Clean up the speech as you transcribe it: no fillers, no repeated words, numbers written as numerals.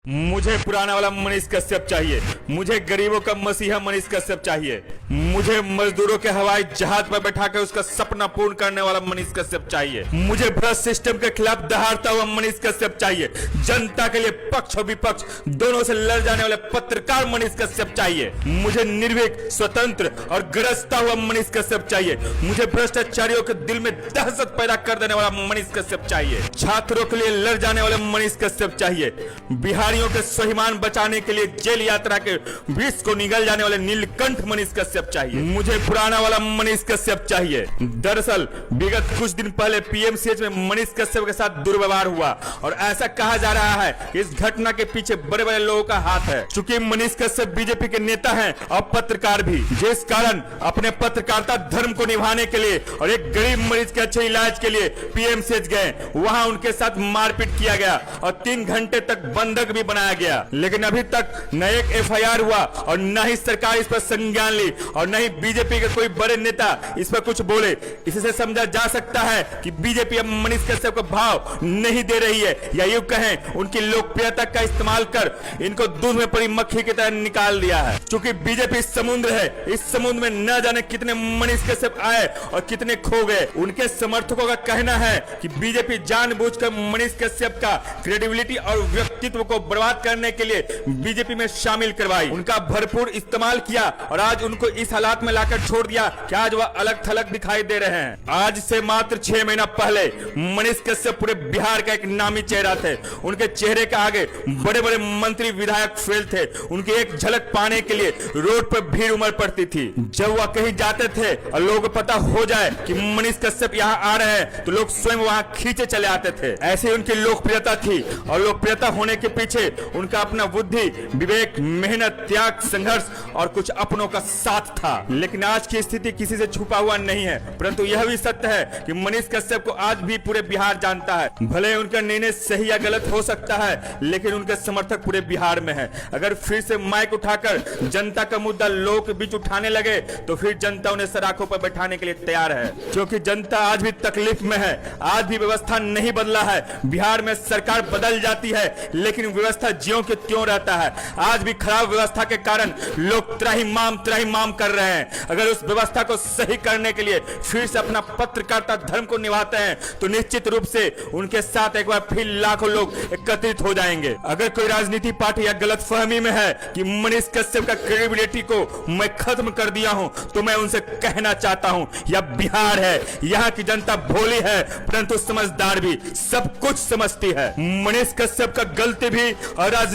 मुझे पुराना वाला मनीष कश्यप चाहिए। मुझे गरीबों का मसीहा मनीष कश्यप चाहिए। मुझे मजदूरों के हवाई जहाज पर बैठा कर उसका सपना पूर्ण करने वाला मनीष कश्यप चाहिए। मुझे भ्रष्ट सिस्टम के खिलाफ दहाड़ता हुआ मनीष कश्यप चाहिए। जनता के लिए पक्ष और विपक्ष दोनों से लड़ जाने वाले पत्रकार मनीष कश्यप चाहिए। मुझे निर्भीक, स्वतंत्र और गरजता हुआ मनीष कश्यप चाहिए। मुझे भ्रष्टाचारियों के दिल में दहशत पैदा कर देने वाला मनीष कश्यप चाहिए। छात्रों के लिए लड़ जाने वाले मनीष कश्यप चाहिए। बिहारियों के स्वाभिमान बचाने के लिए जेल यात्रा के विष को निगल जाने वाले नीलकंठ मनीष कश्यप चाहिए। मुझे पुराना वाला मनीष कश्यप चाहिए। दरअसल विगत कुछ दिन पहले पीएमसीएच में मनीष कश्यप के साथ दुर्व्यवहार हुआ और ऐसा कहा जा रहा है कि इस घटना के पीछे बड़े बड़े लोगों का हाथ है। चूंकि मनीष कश्यप बीजेपी के नेता हैं और पत्रकार भी, जिस कारण अपने पत्रकारिता धर्म को निभाने के लिए और एक गरीब मरीज के अच्छे इलाज के लिए पीएमसीएच गए, वहां उनके साथ मारपीट किया गया और 3 घंटे तक बंधक भी बनाया गया। लेकिन अभी तक न एक एफआईआर हुआ और न ही सरकार इस पर संज्ञान ली और न ही बीजेपी के कोई बड़े नेता इस पर कुछ बोले। इससे समझा जा सकता है कि बीजेपी अब मनीष कश्यप को भाव नहीं दे रही है, या यूं कहें उनकी लोकप्रियता का इस्तेमाल कर इनको दूध में पड़ी मक्खी की तरह निकाल दिया है। चूंकि बीजेपी समुद्र है, इस समुद्र में न जाने कितने मनीष कश्यप आए और कितने खो गए। उनके समर्थकों का कहना है कि बीजेपी जानबूझकर मनीष कश्यप का क्रेडिबिलिटी और व्यक्तित्व को बर्बाद करने के लिए बीजेपी में शामिल करवाई, उनका भरपूर इस्तेमाल किया और आज उनको इस हालात में लाकर छोड़ दिया कि आज वह अलग थलग दिखाई दे रहे हैं। आज से मात्र 6 महीना पहले मनीष कश्यप पूरे बिहार का एक नामी चेहरा थे। उनके चेहरे के आगे बड़े बड़े मंत्री विधायक फेल थे। उनकी एक झलक पाने के लिए रोड पर भीड़ उमड़ पड़ती थी। जब वह कहीं जाते थे और लोगों को पता हो जाए कि मनीष कश्यप यहाँ आ रहे हैं तो लोग स्वयं वहां खींचे चले आते थे। ऐसी उनकी लोकप्रियता थी और लोकप्रियता होने के पीछे उनका अपना बुद्धि, विवेक, मेहनत, त्याग, संघर्ष और कुछ अपनों का साथ था। लेकिन आज की स्थिति किसी से छुपा हुआ नहीं है, परंतु यह भी सत्य है कि मनीष कश्यप को आज भी पूरे बिहार जानता है। भले उनका निर्णय सही या गलत हो सकता है, लेकिन उनके समर्थक पूरे बिहार में है। अगर फिर से माइक उठाकर जनता का मुद्दा लोगों के बीच उठाने लगे तो फिर जनता उन्हें सराखों पर बैठाने के लिए तैयार है, क्योंकि जनता आज भी तकलीफ में है। आज भी व्यवस्था नहीं बदला है। बिहार में सरकार बदल जाती है लेकिन व्यवस्था ज्यों के त्यों रहता है। आज भी खराब व्यवस्था के कारण लोग त्राहिमाम कर रहे हैं। अगर उस व्यवस्था को सही करने के लिए फिर से अपना पत्रकारिता धर्म को निभाते हैं तो निश्चित रूप से उनके साथ एक बार फिर लाखों लोग एकत्रित हो जाएंगे। अगर कोई राजनीति पार्टी या गलतफहमी में है कि मनीष कश्यप का क्रेडिबिलिटी को मैं खत्म कर दिया हूं, तो मैं उनसे कहना चाहता हूं, यह बिहार है, यहाँ की जनता भोली है परंतु समझदार भी, सब कुछ समझती है। मनीष कश्यप का गलती भी और